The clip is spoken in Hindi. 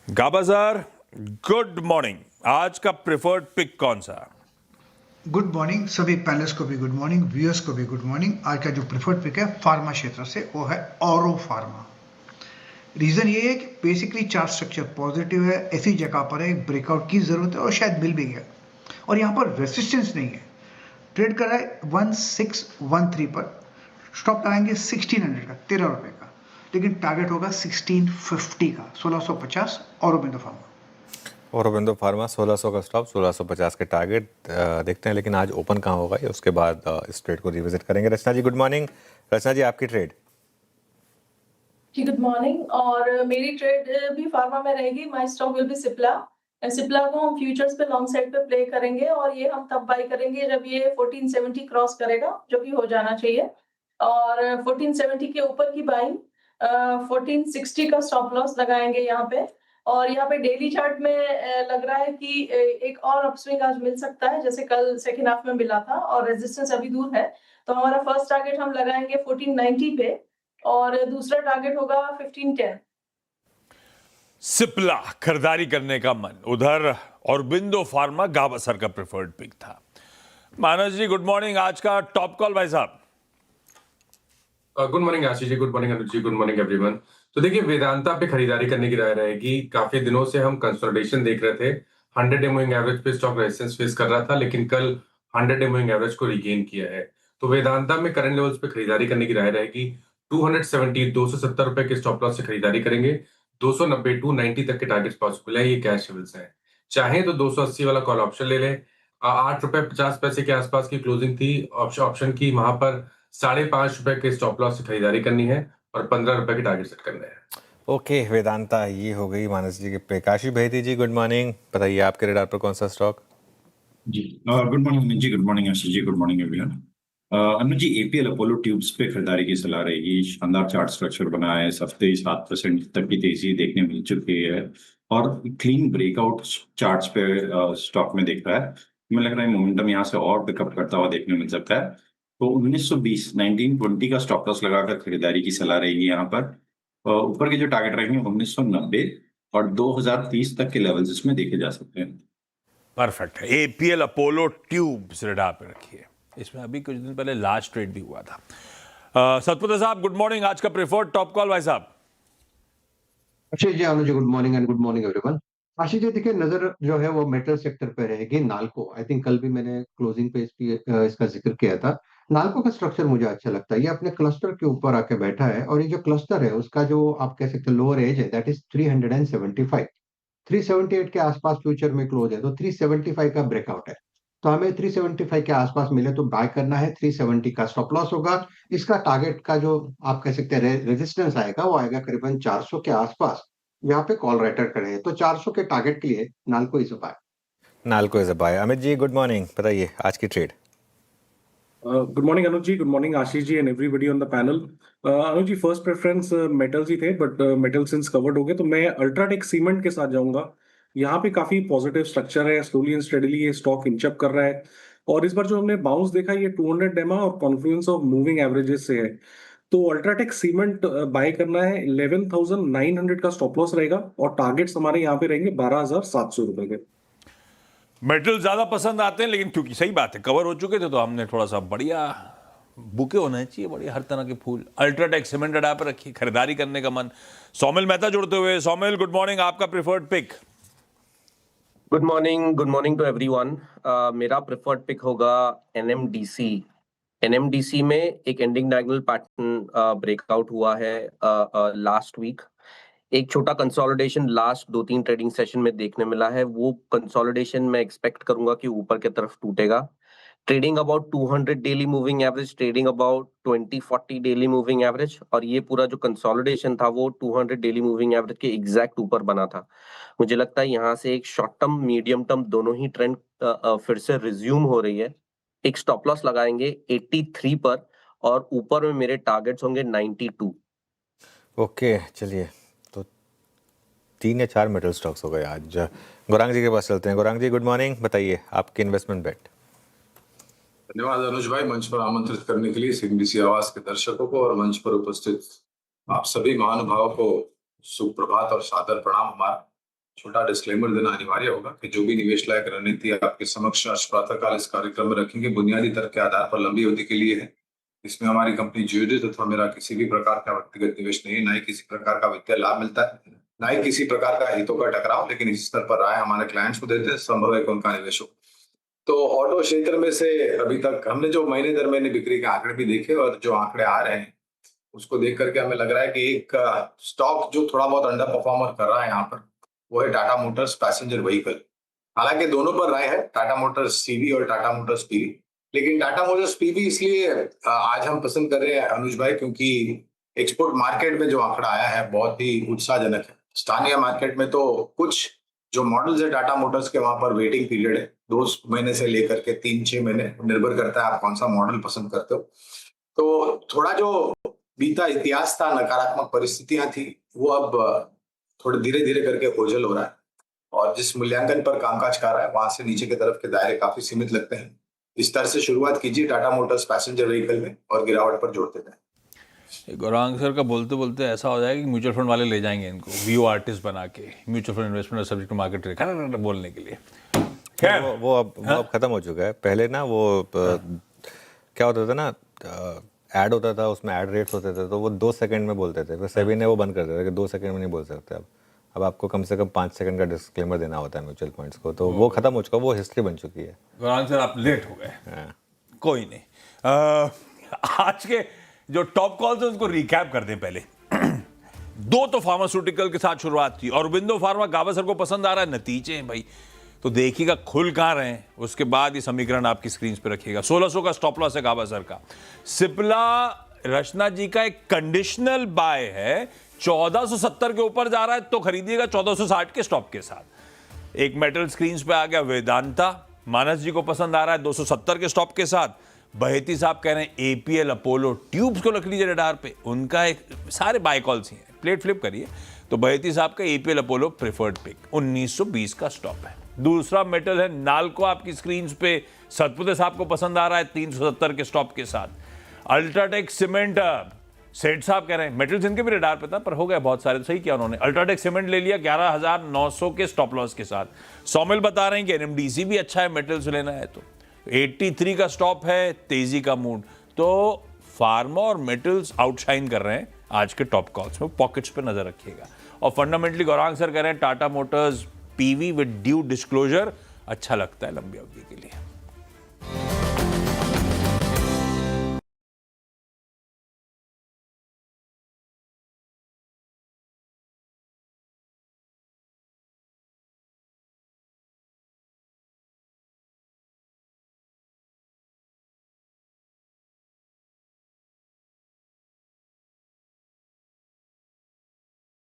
गाबा सर, गुड मॉर्निंग। आज का प्रेफर्ड पिक कौन सा? गुड मॉर्निंग सभी पैनलिस्ट को भी गुड मॉर्निंग, व्यूअर्स को भी गुड मॉर्निंग। आज का जो प्रेफर्ड पिक है फार्मा क्षेत्र से वो है ऑरो फार्मा। रीजन ये है कि बेसिकली चार्ट स्ट्रक्चर पॉजिटिव है, ऐसी जगह पर है ब्रेकआउट की जरूरत है और शायद मिल भी गया और यहाँ पर रेसिस्टेंस नहीं है। ट्रेड कर रहा है 1613 पर, स्टॉप लगाएंगे 1600 का, 13 रुपए का, लेकिन टारगेट होगा 1650 का, 1650 औरोबिंदो फार्मा। औरोबिंदो फार्मा 1600 का स्टॉप, 1650 के टारगेट देखते हैं। लेकिन आज ओपन कहाँ होगा ये उसके बाद इस ट्रेड को रिविजिट करेंगे। रचना जी गुड मॉर्निंग। रचना जी आपकी ट्रेड। जी गुड मॉर्निंग। और मेरी ट्रेड भी फार्मा में रहेगी। My stock will be Cipla. Cipla को हम फ्यूचर्स पे लॉन्ग साइड पे प्ले करेंगे और ये हम तब बाई करेंगे जब ये 1470 क्रॉस करेगा, जो कि हो जाना चाहिए। और 1470 के ऊपर की बाइंग, 1460 का स्टॉप लॉस लगाएंगे यहाँ पे। और यहाँ पे डेली चार्ट में लग रहा है कि एक और अपस्विंग आज मिल सकता है, जैसे कल सेकेंड हाफ में मिला था, और रेजिस्टेंस अभी दूर है। तो हमारा फर्स्ट टारगेट हम लगाएंगे 1490 पे और दूसरा टारगेट होगा 1510। सिप्ला खरीदारी करने का मन उधर, औरबिंदो फार्मा गाबा सर का प्रेफर्ड पिक था। मानस जी गुड मॉर्निंग। आज का टॉप कॉल भाई साहब। गुड मॉर्निंग आशीष जी, good morning Anuj ji, good morning everyone. तो देखिए, वेदांता पे खरीदारी करने की राय रहेगी। काफी दिनों से हम कंसोलिडेशन देख रहे थे। 100 डे मूविंग एवरेज पे स्टॉक रेजिस्टेंस फेस कर रहा था, लेकिन कल 100 डे मूविंग एवरेज को रिगेन किया है। तो वेदांता में करंट लेवल्स पे खरीदारी करने की राय रहेगी। 270 रुपए के स्टॉप लॉस से खरीदारी करेंगे। 290 290 तक के टारगेट्स पॉसिबल है। ये कैश लेवल्स हैं। चाहे तो 280 वाला कॉल ऑप्शन ले लें। 8 रुपए 50 पैसे के आसपास की क्लोजिंग थी ऑप्शन की। वहां पर 5.5 रुपए के स्टॉप लॉस से खरीदारी करनी है और 15 रुपए के टारगेट सेट करने हैं। ओके वेदांता ये हो गई मानस जी के पे। काशी भेदी जी गुड मॉर्निंग। बताइए आपके रेडार पर कौन सा स्टॉक? जी good morning Anuj ji, good morning Ashish जी, गुड मॉर्निंग एवरीवन। अनुज जी एपीएल अपोलो ट्यूब्स पे खरीदारी की सलाह रहेगी। शानदार चार्ट स्ट्रक्चर बना है। इस हफ्ते 7% तक की तेजी देखने मिल चुकी है और क्लीन ब्रेकआउट चार्ट्स पे स्टॉक में दिख रहा है। हमें लग रहा है मोमेंटम यहाँ से और पिकअप करता हुआ देखने मिल सकता है। तो 1920 का स्टॉप लॉस लगाकर खरीदारी की सलाह रहेगी यहाँ पर। ऊपर के जो टारगेट रहेंगे 1990 और 2030 तक के लेवल्स इसमें देखे जा सकते हैं। परफेक्ट है। एपीएल अपोलो ट्यूब्स रेडार पे रखिए। इसमें अभी कुछ दिन पहले लास्ट ट्रेड भी हुआ था। सतपुत्र साहब गुड मॉर्निंग। आज का प्रेफर्ड टॉप कॉल भाई साहब। Ashish ji, Anuj ji, good morning and good morning everyone. Ashish ji देखिए, नजर जो है वो मेटल सेक्टर पे रहेगी। नाल्को, आई थिंक कल भी मैंने क्लोजिंग पे इसका जिक्र किया था। नाल्को का स्ट्रक्चर मुझे अच्छा लगता है। ये अपने क्लस्टर के ऊपर आके बैठा है और ये जो क्लस्टर है उसका जो आप कह सकते हैं लोअर एज है, दैट इज 375। 378 के आसपास फ्यूचर में क्लोज है, तो 375 का ब्रेकआउट है। तो हमें 375 के आसपास मिले तो बाय करना है। 370 का स्टॉप लॉस होगा। इसका टारगेट का जो आप कह सकते हैं रेजिस्टेंस आएगा वो आएगा करीबन 400 के आसपास। यहाँ पे कॉल राइटर खड़े हैं, तो 400 के टारगेट के लिए NALCO is a buy. NALCO is a buy. Amit ji good morning. बताइए आज की trade. Good morning Anuj ji, good morning Ashish ji and everybody on the panel. Anuj ji first preference metals ही थे, बट मेटल सिंस कवर्ड हो गए तो मैं अल्ट्राटेक सीमेंट के साथ जाऊंगा। यहाँ पे काफी पॉजिटिव स्ट्रक्चर है। स्लोली एंड स्टेडीली ये स्टॉक इंचअप कर रहा है और इस बार जो हमने बाउंस देखा ये 200 डेमा और कॉन्फ्लुएंस ऑफ मूविंग एवरेजेस से है। तो अल्ट्राटेक सीमेंट बाय करना है। 11,900 का स्टॉप लॉस रहेगा और टारगेट्स हमारे यहाँ पे रहेंगे 12,700 रुपए के। मेटल ज्यादा पसंद आते हैं, लेकिन क्योंकि सही बात है कवर हो चुके थे तो हमने थोड़ा सा बढ़िया बुके होने चाहिए, बढ़िया हर तरह के फूल। अल्ट्राटेक सीमेंट रेडार पर रखिए। खरीदारी करने का मन। सौमिल मेहता जुड़ते हुए। Saumil good morning. आपका preferred pick. Good morning to everyone. मेरा प्रेफर्ड पिक होगा एनएमडीसी। एनएमडीसी में एक एंडिंग डायगोनल पैटर्न ब्रेकआउट हुआ है लास्ट वीक। एक छोटा कंसोलिडेशन लास्ट 2-3 ट्रेडिंग सेशन में देखने मिला है। वो कंसोलिडेशन मैं एक्सपेक्ट करूंगा कि ऊपर की तरफ टूटेगा। Trading about 200 daily moving average, trading about 2040 daily moving average, और ये पूरा जो कंसोलिडेशन था वो 200 डेली मूविंग एवरेज के एग्जैक्ट ऊपर बना था। मुझे लगता है यहाँ से एक शॉर्ट टर्म मीडियम टर्म दोनों ही ट्रेंड फिर से रिज्यूम हो रही है। एक स्टॉप लॉस लगाएंगे 83 पर और ऊपर में मेरे टारगेट्स होंगे 92। ओके चलिए, तो 3 या 4 मेटल स्टॉक्स हो गए आज। गौरांग जी के पास चलते हैं। गौरांग जी गुड मॉर्निंग। बताइए आपकी इन्वेस्टमेंट बेट। धन्यवाद अनुज भाई, मंच पर आमंत्रित करने के लिए सीबीसी आवाज के दर्शकों को और मंच पर उपस्थित आप सभी महानुभावों को सुप्रभात और सादर प्रणाम हमारा। छोटा डिस्क्लेमर देना अनिवार्य होगा कि जो भी निवेश लायक रणनीति आपके समक्ष आज प्रातःकाल इस कार्यक्रम में रखेंगे बुनियादी तर्क के आधार पर लंबी अवधि के लिए है। इसमें हमारी कंपनी जियोजित अथवा मेरा किसी भी प्रकार का व्यक्तिगत निवेश नहीं, ना ही किसी प्रकार का वित्तीय लाभ मिलता है, ना ही किसी प्रकार का हितों का टकराव, लेकिन इस स्तर पर राय हमारे क्लाइंट्स को देते हैं, संभव है कि उनका निवेश हो। तो ऑटो क्षेत्र में से अभी तक हमने जो महीने दर महीने बिक्री के आंकड़े भी देखे और जो आंकड़े आ रहे हैं उसको देख करके हमें लग रहा है कि एक स्टॉक जो थोड़ा बहुत अंडर परफॉर्मर कर रहा है यहाँ पर वो है टाटा मोटर्स पैसेंजर व्हीकल। हालांकि दोनों पर राय है, टाटा मोटर्स सीवी और टाटा मोटर्स पीवी, लेकिन टाटा मोटर्स पीवी इसलिए आज हम पसंद कर रहे हैं अनुज भाई क्योंकि एक्सपोर्ट मार्केट में जो आंकड़ा आया है बहुत ही उत्साहजनक है। स्थानीय मार्केट में तो कुछ जो मॉडल्स है टाटा मोटर्स के वहां पर वेटिंग पीरियड है 2 महीने से लेकर के 3-6 महीने, निर्भर करता है आप कौन सा मॉडल पसंद करते हो। तो थोड़ा जो बीता इतिहास था, नकारात्मक परिस्थितियां थी, वो अब थोड़े धीरे धीरे करके ओझल हो रहा है और जिस मूल्यांकन पर कामकाज कर रहा है वहां से नीचे की तरफ के दायरे काफी सीमित लगते हैं। इस तरह से शुरुआत कीजिए टाटा मोटर्स पैसेंजर व्हीकल में और गिरावट पर जोड़ते जाएं। गौरांग सर का बोलते बोलते ऐसा हो जाएगा कि म्यूचुअल फंड वाले ले जाएंगे इनको वीओ आर्टिस्ट बना के म्यूचुअल फंड इन्वेस्टमेंट और सब्जेक्ट मार्केट बोलने के लिए। खैर वो अब खत्म हो चुका है। पहले ना वो क्या होता था ना, ऐड होता था, उसमें ऐड रेट्स होते थे तो वो 2 सेकंड में बोलते थे, फिर सेबी ने वो बंद कर दिया था कि 2 सेकंड में नहीं बोल सकते। अब आपको कम से कम 5 सेकंड का डिस्क्लेमर देना होता है म्यूचुअल फंड्स को, तो वो खत्म हो चुका, वो हिस्ट्री बन चुकी है। गौरांग सर आप लेट हो गए, कोई नहीं। आज के जो टॉप कॉल्स है उसको रिकैप कर दें पहले। 2 तो फार्मास्यूटिकल के साथ शुरुआत थी, ऑरोबिंदो फार्मा गावस्कर को पसंद आ रहा है, नतीजे हैं भाई तो देखिएगा खुल कहाँ रहे हैं, उसके बाद ये समीकरण आपकी स्क्रीन पे रखिएगा। 1600 का स्टॉप लॉस है गावस्कर का। सिप्ला रचना जी का एक कंडीशनल बाय है, 1470 के ऊपर जा रहा है तो खरीदिएगा 1460 के स्टॉप के साथ। एक मेटल स्क्रीन पे आ गया वेदांता, मानस जी को पसंद आ रहा है 270 के स्टॉप के साथ। बहेती साहब कह रहे हैं एपीएल अपोलो ट्यूब्स को रख लीजिए रडार पे, उनका एक सारे बाय कॉल्स ही हैं, प्लेट फ्लिप करिए। तो बहेती साहब का एपीएल अपोलो प्रेफर्ड पिक 1920 का स्टॉप है। दूसरा मेटल है नाल्को आपकी स्क्रीन पे, सतपुते साहब को पसंद आ रहा है 370 के स्टॉप के साथ। अल्ट्राटेक सीमेंट, सेठ साहब कह रहे हैं मेटल्स इनके भी रडार पे था पर हो गया बहुत सारे, सही किया उन्होंने। अल्ट्राटेक सीमेंट ले लिया 11,900 के स्टॉप लॉस के साथ। सौमिल बता रहे हैं कि एनएमडीसी भी अच्छा है मेटल्स लेना है तो। 83 का स्टॉप है, तेजी का मूड। तो फार्मा और मेटल्स आउटशाइन कर रहे हैं आज के टॉप कॉल्स में, पॉकेट्स पे नजर रखिएगा। और फंडामेंटली गौरांग सर कह रहे हैं Tata Motors PV with due disclosure अच्छा लगता है लंबी अवधि के लिए।